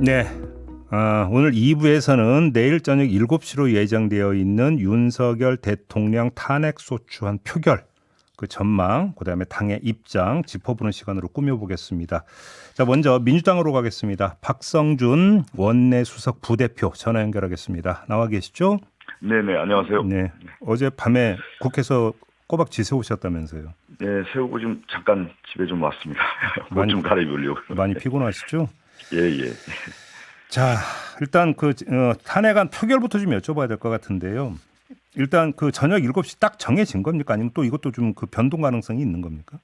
네. 오늘 2부에서는 내일 저녁 7시로 예정되어 있는 윤석열 대통령 탄핵소추안 표결, 그 전망, 그다음에 당의 입장 짚어보는 시간으로 꾸며보겠습니다. 자, 먼저 민주당으로 가겠습니다. 박성준 원내수석 부대표 전화 연결하겠습니다. 나와 계시죠? 네네, 안녕하세요. 네. 어제 밤에 국회에서 꼬박 지새우셨다면서요? 네, 세우고 좀 잠깐 집에 좀 왔습니다. 옷 좀 갈아입으려고. 많이 피곤하시죠? 예. 자, 일단 탄핵안 표결부터 좀 여쭤봐야 될 것 같은데요. 일단 그 저녁 7시 딱 정해진 겁니까? 아니면 또 이것도 좀 그 변동 가능성이 있는 겁니까?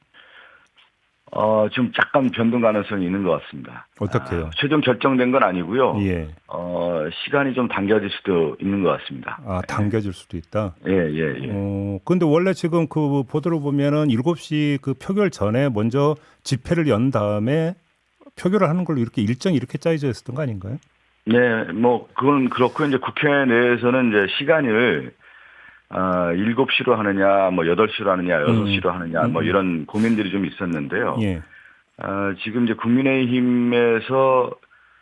좀 약간 변동 가능성이 있는 것 같습니다. 어떻게요? 최종 결정된 건 아니고요. 예. 시간이 좀 당겨질 수도 있는 것 같습니다. 당겨질 수도 있다. 예. 근데 원래 지금 그 보도를 보면은 7시 그 표결 전에 먼저 집회를 연 다음에 표결을 하는 걸로 이렇게 일정이 이렇게 짜여져 있었던 거 아닌가요? 네, 뭐 그건 그렇고 이제 국회 내에서는 이제 시간을 7시로 하느냐, 뭐 8시로 하느냐, 6시로 하느냐, 뭐 이런 고민들이 좀 있었는데요. 예. 지금 이제 국민의힘에서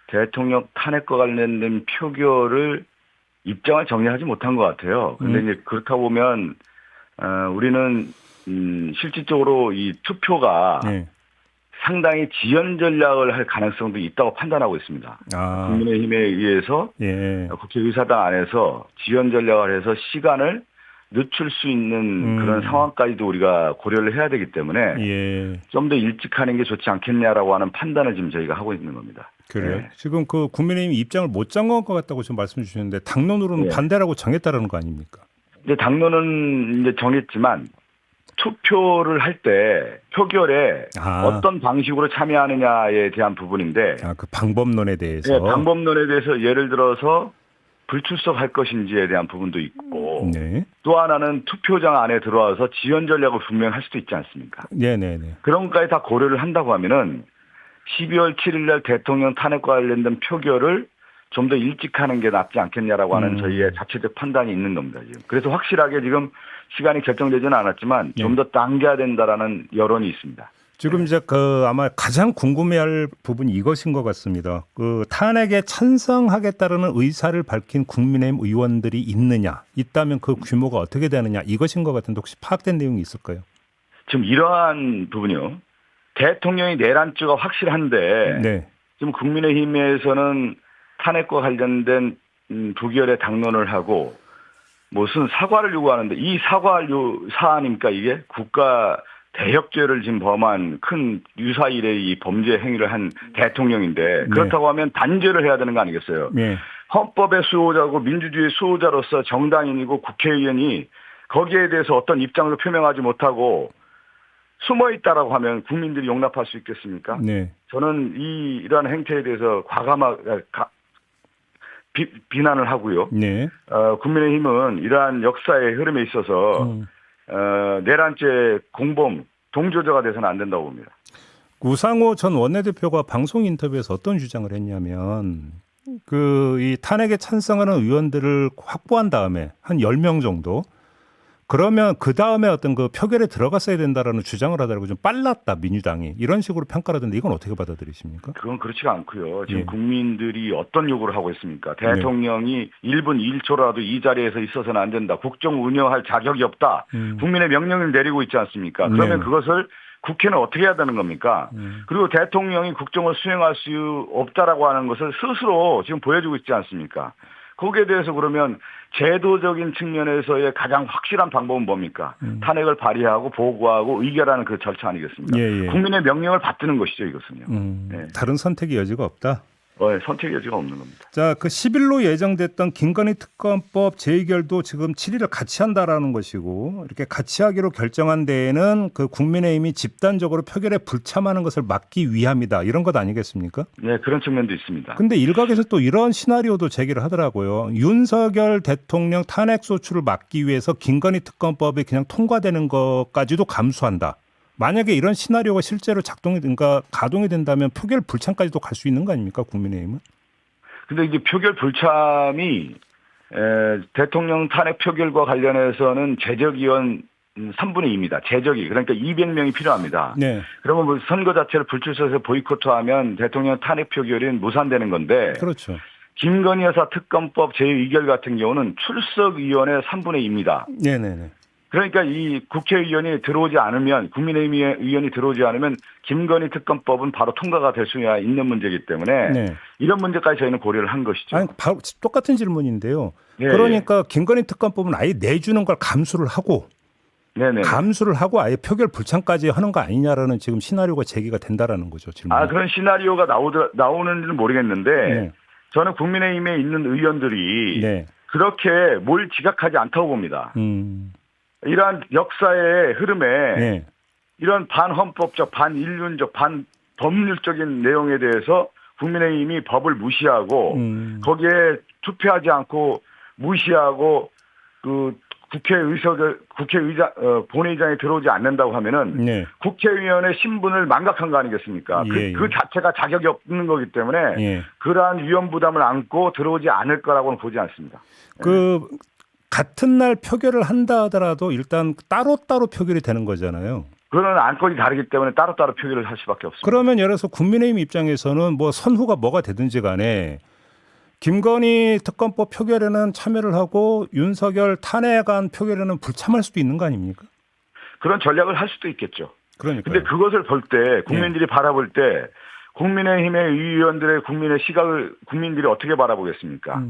대통령 탄핵과 관련된 표결을 입장을 정리하지 못한 것 같아요. 근데 이제 그렇다 보면, 우리는, 실질적으로 이 투표가 네. 상당히 지연 전략을 할 가능성도 있다고 판단하고 있습니다. 국민의힘에 의해서 예. 국회의사당 안에서 지연 전략을 해서 시간을 늦출 수 있는 그런 상황까지도 우리가 고려를 해야 되기 때문에 좀 더 일찍 하는 게 좋지 않겠냐라고 하는 판단을 지금 저희가 하고 있는 겁니다. 그래요? 네. 지금 그 국민의힘 입장을 못 정한 것 같다고 지금 말씀해 주셨는데 당론으로는 반대라고 정했다라는 거 아닙니까? 이제 당론은 이제 정했지만 투표를 할 때 표결에 어떤 방식으로 참여하느냐에 대한 부분인데 그 방법론에 대해서 네, 방법론에 대해서 예를 들어서 불출석할 것인지에 대한 부분도 있고 또 하나는 투표장 안에 들어와서 지연 전략을 분명히 할 수도 있지 않습니까? 네네네. 그런 것까지 다 고려를 한다고 하면은 12월 7일 날 대통령 탄핵과 관련된 표결을 좀 더 일찍 하는 게 낫지 않겠냐라고 하는 저희의 자체적 판단이 있는 겁니다. 지금. 그래서 확실하게 지금 시간이 결정되지는 않았지만 좀 더 당겨야 된다라는 여론이 있습니다. 지금 이제 아마 가장 궁금해할 부분이 이것인 것 같습니다. 그 탄핵에 찬성하겠다라는 의사를 밝힌 국민의힘 의원들이 있느냐, 있다면 그 규모가 어떻게 되느냐 이것인 것 같은데 혹시 파악된 내용이 있을까요? 지금 이러한 부분이요. 대통령이 내란죄가 확실한데 지금 국민의힘에서는 탄핵과 관련된 부결의 당론을 하고 무슨 사과를 요구하는데 이 사과 사안입니까 이게? 국가 대혁죄를 지금 범한 큰 유사 일의 이 범죄 행위를 한 대통령인데 그렇다고 하면 단죄를 해야 되는 거 아니겠어요? 헌법의 수호자고 민주주의의 수호자로서 정당인이고 국회의원이 거기에 대해서 어떤 입장도 표명하지 못하고 숨어 있다라고 하면 국민들이 용납할 수 있겠습니까? 저는 이러한 행태에 대해서 과감하게 비난을 하고요. 국민의힘은 이러한 역사의 흐름에 있어서 내란죄 공범 동조자가 돼서는 안 된다고 봅니다. 우상호 전 원내대표가 방송 인터뷰에서 어떤 주장을 했냐면 이 탄핵에 찬성하는 의원들을 확보한 다음에 한 10명 정도 그러면 그 다음에 어떤 그 표결에 들어갔어야 된다라는 주장을 하더라고요. 좀 빨랐다 민주당이 이런 식으로 평가를 하던데 이건 어떻게 받아들이십니까? 그건 그렇지가 않고요. 지금 국민들이 어떤 요구를 하고 있습니까? 대통령이 1분 1초라도 이 자리에서 있어서는 안 된다. 국정 운영할 자격이 없다. 국민의 명령을 내리고 있지 않습니까? 그러면 그것을 국회는 어떻게 해야 되는 겁니까? 그리고 대통령이 국정을 수행할 수 없다라고 하는 것을 스스로 지금 보여주고 있지 않습니까? 거기에 대해서 그러면 제도적인 측면에서의 가장 확실한 방법은 뭡니까? 탄핵을 발의하고 보고하고 의결하는 그 절차 아니겠습니까? 국민의 명령을 받드는 것이죠, 이것은요. 다른 선택의 여지가 없다? 선택의 여지가 없는 겁니다. 자, 그 10일로 예정됐던 김건희 특검법 재의결도 지금 7일을 같이 한다라는 것이고 이렇게 같이 하기로 결정한 데에는 그 국민의힘이 집단적으로 표결에 불참하는 것을 막기 위함이다. 이런 것 아니겠습니까? 네, 그런 측면도 있습니다. 근데 일각에서 또 이런 시나리오도 제기를 하더라고요. 윤석열 대통령 탄핵소추를 막기 위해서 김건희 특검법이 그냥 통과되는 것까지도 감수한다. 만약에 이런 시나리오가 실제로 가동이 된다면 표결 불참까지도 갈 수 있는 거 아닙니까? 국민의힘은? 근데 이제 표결 불참이 대통령 탄핵 표결과 관련해서는 제적위원 3분의 2입니다. 제적이. 그러니까 200명이 필요합니다. 네. 그러면 뭐 선거 자체를 불출석해서 보이콧하면 대통령 탄핵 표결은 무산되는 건데. 그렇죠. 김건희 여사 특검법 제2결 같은 경우는 출석위원회 3분의 2입니다. 네네네. 그러니까 이 국회의원이 들어오지 않으면 국민의힘 의원이 들어오지 않으면 김건희 특검법은 바로 통과가 될 수 있는 문제이기 때문에 네. 이런 문제까지 저희는 고려를 한 것이죠. 아니, 바로 똑같은 질문인데요. 예, 그러니까 김건희 특검법은 아예 내주는 걸 감수를 하고 네네. 감수를 하고 아예 표결 불참까지 하는 거 아니냐라는 지금 시나리오가 제기가 된다라는 거죠. 질문. 그런 시나리오가 나오는지는 모르겠는데 네. 저는 국민의힘에 있는 의원들이 네. 그렇게 뭘 지각하지 않다고 봅니다. 이러한 역사의 흐름에 네. 이런 반헌법적, 반인륜적, 반법률적인 내용에 대해서 국민의힘이 법을 무시하고 거기에 투표하지 않고 무시하고 그 본회의장에 들어오지 않는다고 하면은 네. 국회의원의 신분을 망각한 거 아니겠습니까? 예, 그 자체가 자격이 없는 거기 때문에 예. 그러한 위험 부담을 안고 들어오지 않을 거라고는 보지 않습니다. 그 같은 날 표결을 한다 하더라도 일단 따로따로 표결이 되는 거잖아요. 그런 안건이 다르기 때문에 따로따로 표결을 할 수밖에 없습니다. 그러면 예를 들어서 국민의힘 입장에서는 뭐 선후가 뭐가 되든지 간에 김건희 특검법 표결에는 참여를 하고 윤석열 탄핵안 표결에는 불참할 수도 있는 거 아닙니까? 그런 전략을 할 수도 있겠죠. 그러니까. 근데 그것을 볼 때 국민들이 바라볼 때 국민의힘의 의원들의 국민의 시각을 국민들이 어떻게 바라보겠습니까?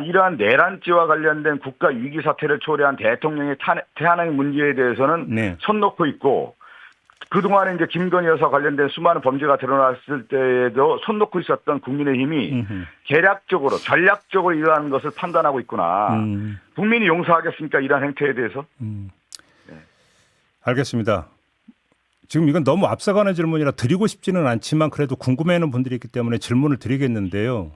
이러한 내란죄와 관련된 국가 위기 사태를 초래한 대통령의 탄핵 문제에 대해서는 네. 손 놓고 있고 그동안에 이제 김건희 여사 관련된 수많은 범죄가 드러났을 때에도 손 놓고 있었던 국민의힘이 계략적으로 전략적으로 이러한 것을 판단하고 있구나. 국민이 용서하겠습니까? 이러한 행태에 대해서? 네. 알겠습니다. 지금 이건 너무 앞서가는 질문이라 드리고 싶지는 않지만 그래도 궁금해하는 분들이 있기 때문에 질문을 드리겠는데요.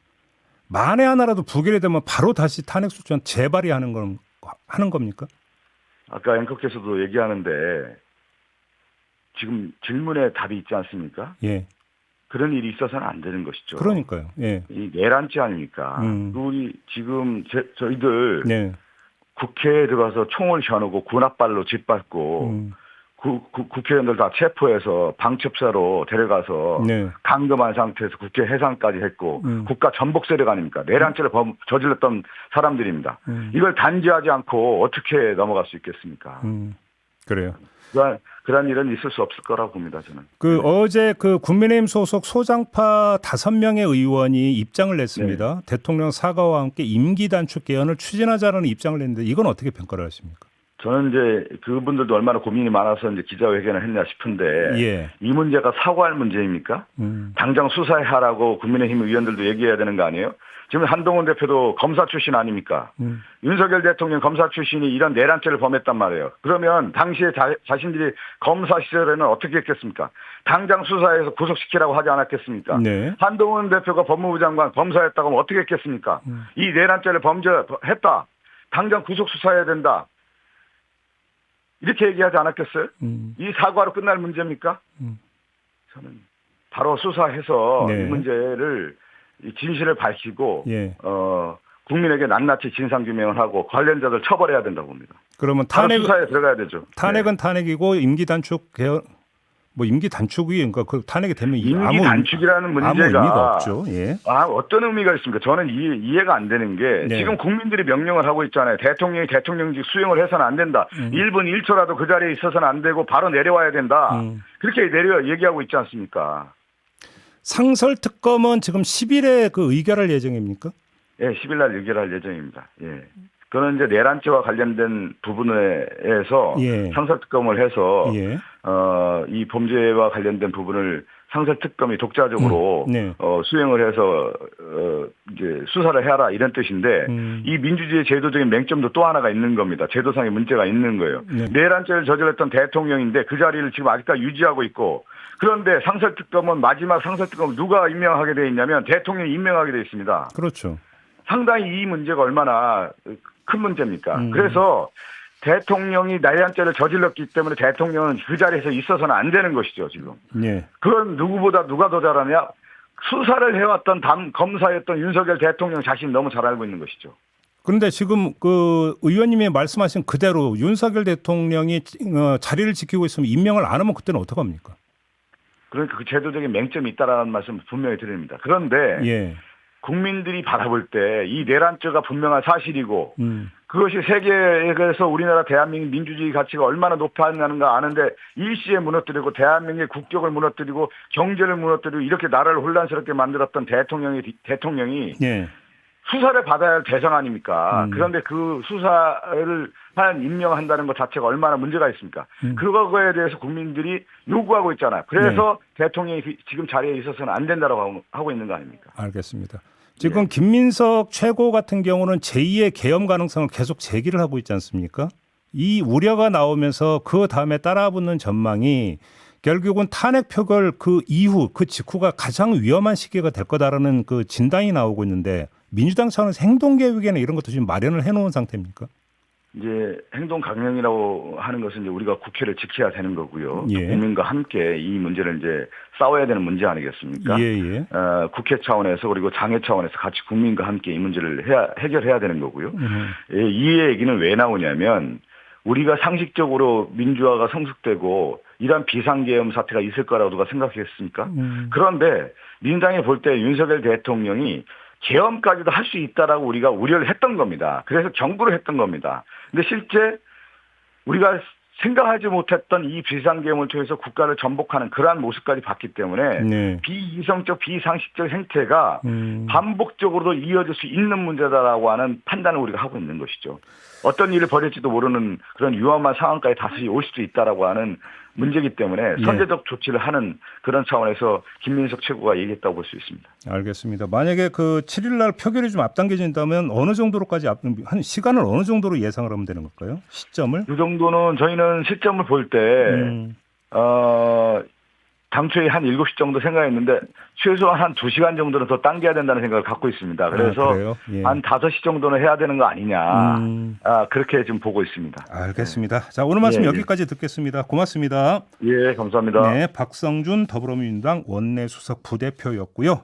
만에 하나라도 부결이 되면 바로 다시 탄핵 소추안 재발의하는 겁니까? 아까 앵커께서도 얘기하는데 지금 질문에 답이 있지 않습니까? 예. 그런 일이 있어서는 안 되는 것이죠. 그러니까요. 예. 이 내란죄 아닙니까? 우리 지금 저희들 네. 국회에 들어가서 총을 겨누고 군합발로 짓밟고 국회의원들 다 체포해서 방첩사로 데려가서 네. 감금한 상태에서 국회 해산까지 했고 국가 전복 세력 아닙니까? 내란죄를 저질렀던 사람들입니다. 이걸 단죄하지 않고 어떻게 넘어갈 수 있겠습니까? 그래요. 그런 일은 있을 수 없을 거라고 봅니다, 저는. 어제 국민의힘 소속 소장파 5명의 의원이 입장을 냈습니다. 네. 대통령 사과와 함께 임기 단축 개헌을 추진하자는 입장을 냈는데 이건 어떻게 평가를 하십니까? 저는 이제 그분들도 얼마나 고민이 많아서 이제 기자회견을 했냐 싶은데 예. 이 문제가 사과할 문제입니까? 당장 수사하라고 국민의힘 의원들도 얘기해야 되는 거 아니에요? 지금 한동훈 대표도 검사 출신 아닙니까? 윤석열 대통령 검사 출신이 이런 내란죄를 범했단 말이에요. 그러면 당시에 자신들이 검사 시절에는 어떻게 했겠습니까? 당장 수사해서 구속시키라고 하지 않았겠습니까? 네. 한동훈 대표가 법무부 장관 검사했다고 하면 어떻게 했겠습니까? 이 내란죄를 범죄했다. 당장 구속 수사해야 된다. 이렇게 얘기하지 않았겠어요? 이 사과로 끝날 문제입니까? 저는 바로 수사해서 네. 이 문제를 진실을 밝히고 예. 국민에게 낱낱이 진상규명을 하고 관련자들 처벌해야 된다고 봅니다. 그러면 수사에 들어가야 되죠. 탄핵은 네. 탄핵이고 임기 단축 개헌 임기 단축이 그러니까 그 탄핵이 되면 임기 단축이라는 문제가 아무 의미가 없죠. 예. 어떤 의미가 있습니까? 저는 이해가 안 되는 게 네. 지금 국민들이 명령을 하고 있잖아요. 대통령이 대통령직 수행을 해서는 안 된다. 1분 1초라도 그 자리에 있어서는 안 되고 바로 내려와야 된다. 그렇게 얘기하고 있지 않습니까? 상설 특검은 지금 10일에 의결할 예정입니까? 예, 10일 날 의결할 예정입니다. 예. 그건 이제 내란죄와 관련된 부분에서 예. 상설 특검을 해서 예. 이 범죄와 관련된 부분을 상설 특검이 독자적으로 네. 수행을 해서 이제 수사를 해라 이런 뜻인데 이 민주주의 제도적인 맹점도 또 하나가 있는 겁니다. 제도상의 문제가 있는 거예요. 네. 내란죄를 저질렀던 대통령인데 그 자리를 지금 아직까지 유지하고 있고 그런데 상설 특검은 마지막 상설 특검을 누가 임명하게 돼 있냐면 대통령이 임명하게 돼 있습니다. 그렇죠. 상당히 이 문제가 얼마나 큰 문제입니까? 그래서 대통령이 내란죄를 저질렀기 때문에 대통령은 그 자리에서 있어서는 안 되는 것이죠, 지금. 네. 그건 누구보다 누가 더 잘하냐? 수사를 해왔던 검사였던 윤석열 대통령 자신이 너무 잘 알고 있는 것이죠. 그런데 지금 그 의원님이 말씀하신 그대로 윤석열 대통령이 자리를 지키고 있으면 임명을 안 하면 그때는 어떡합니까? 그러니까 그 제도적인 맹점이 있다라는 말씀 분명히 드립니다. 그런데 예. 국민들이 바라볼 때 이 내란죄가 분명한 사실이고 그것이 세계에서 우리나라 대한민국 민주주의 가치가 얼마나 높았냐는가 아는데 일시에 무너뜨리고 대한민국의 국격을 무너뜨리고 경제를 무너뜨리고 이렇게 나라를 혼란스럽게 만들었던 대통령이 예. 수사를 받아야 할 대상 아닙니까? 그런데 그 수사를 임명한다는 것 자체가 얼마나 문제가 있습니까? 그거에 대해서 국민들이 요구하고 있잖아요. 그래서 대통령이 지금 자리에 있어서는 안 된다고 하고 있는 거 아닙니까? 알겠습니다. 지금 김민석 최고 같은 경우는 제2의 계엄 가능성을 계속 제기를 하고 있지 않습니까? 이 우려가 나오면서 그 다음에 따라붙는 전망이 결국은 탄핵 표결 그 이후 그 직후가 가장 위험한 시기가 될 거다라는 그 진단이 나오고 있는데 민주당 차원에서 행동 계획에는 이런 것도 지금 마련을 해놓은 상태입니까? 이제 행동 강령이라고 하는 것은 이제 우리가 국회를 지켜야 되는 거고요. 예. 국민과 함께 이 문제를 이제 싸워야 되는 문제 아니겠습니까? 예. 국회 차원에서 그리고 장애 차원에서 같이 국민과 함께 이 문제를 해결해야 되는 거고요. 이 얘기는 왜 나오냐면 우리가 상식적으로 민주화가 성숙되고 이런 비상계엄 사태가 있을 거라고 누가 생각했습니까? 그런데 민주당이 볼 때 윤석열 대통령이 계엄까지도 할 수 있다라고 우리가 우려를 했던 겁니다. 그래서 경고를 했던 겁니다. 근데 실제 우리가 생각하지 못했던 이 비상계엄을 통해서 국가를 전복하는 그러한 모습까지 봤기 때문에 비이성적 비상식적 행태가 반복적으로도 이어질 수 있는 문제다라고 하는 판단을 우리가 하고 있는 것이죠. 어떤 일을 벌일지도 모르는 그런 위험한 상황까지 다시 올 수도 있다라고 하는 문제이기 때문에 선제적 조치를 하는 그런 차원에서 김민석 최고가 얘기했다고 볼 수 있습니다. 알겠습니다. 만약에 그 7일 날 표결이 좀 앞당겨진다면 어느 정도로까지 한 시간을 어느 정도로 예상을 하면 되는 걸까요? 시점을? 이 정도는 저희는 시점을 볼 때 당초에 한 7시 정도 생각했는데 최소한 한 2시간 정도는 더 당겨야 된다는 생각을 갖고 있습니다. 그래서 한 5시 정도는 해야 되는 거 아니냐. 그렇게 지금 보고 있습니다. 알겠습니다. 자, 오늘 말씀 여기까지 듣겠습니다. 고맙습니다. 예, 감사합니다. 네, 박성준 더불어민주당 원내수석 부대표였고요.